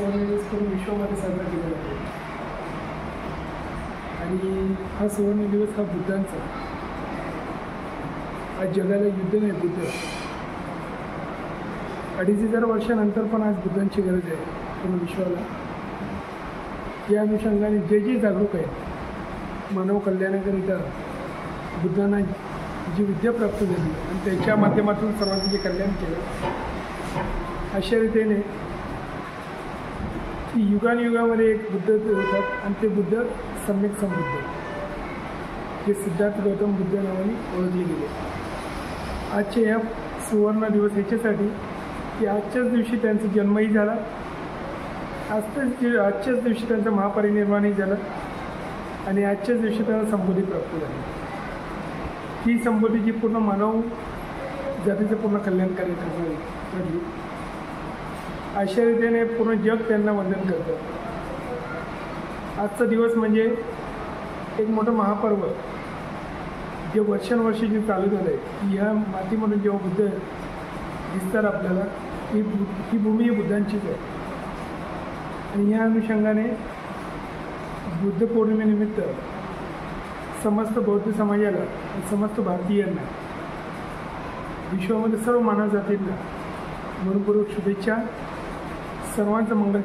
सुवर्ण दिवस पूर्ण विश्वामध्ये साजरा केला जातो आणि हा सुवर्ण दिवस हा बुद्धांचा. आज जगाला युद्ध नाही, बुद्ध 2,500 वर्षानंतर पण आज बुद्धांची गरज आहे पूर्ण विश्वाला. या अनुषंगाने जे जागरूक आहेत मानव कल्याणाकरिता बुद्धांना जी विद्या प्राप्त झाली आणि त्याच्या माध्यमातून सर्वांचं जे कल्याण केलं, अशा रीतीने की युगानुयुगामध्ये एक बुद्ध होतात आणि ते बुद्ध सम्यक संबुद्ध जे सिद्धार्थ गौतम बुद्ध नावाने ओळखले गेले. आजचे या सुवर्ण दिवस ह्याच्यासाठी की आजच्याच दिवशी त्यांचा जन्मही झाला, आजच्याच दिवशी त्यांचं महापरिनिर्वाणही झालं आणि आजच्याच दिवशी त्यांना संबोधी प्राप्त झाली. ही संबोधी जी पूर्ण मानव जातीचं पूर्ण कल्याणकारी ठरली. अशा रीतीने पूर्ण जग त्यांना वंदन करतं. आजचा दिवस म्हणजे एक मोठं महापर्व जे वर्षानुवर्षी जे चालू झालं आहे की ह्या मातीमधून जेव्हा बुद्ध दिसतात आपल्याला, ही भूमी ही बुद्धांचीच आहे. आणि ह्या अनुषंगाने बुद्ध पौर्णिमेनिमित्त समस्त बौद्ध समाजाला आणि समस्त भारतीयांना, विश्वामध्ये सर्व मानव जातींना मनपूर्वक शुभेच्छा. सर्वांचं मंगल.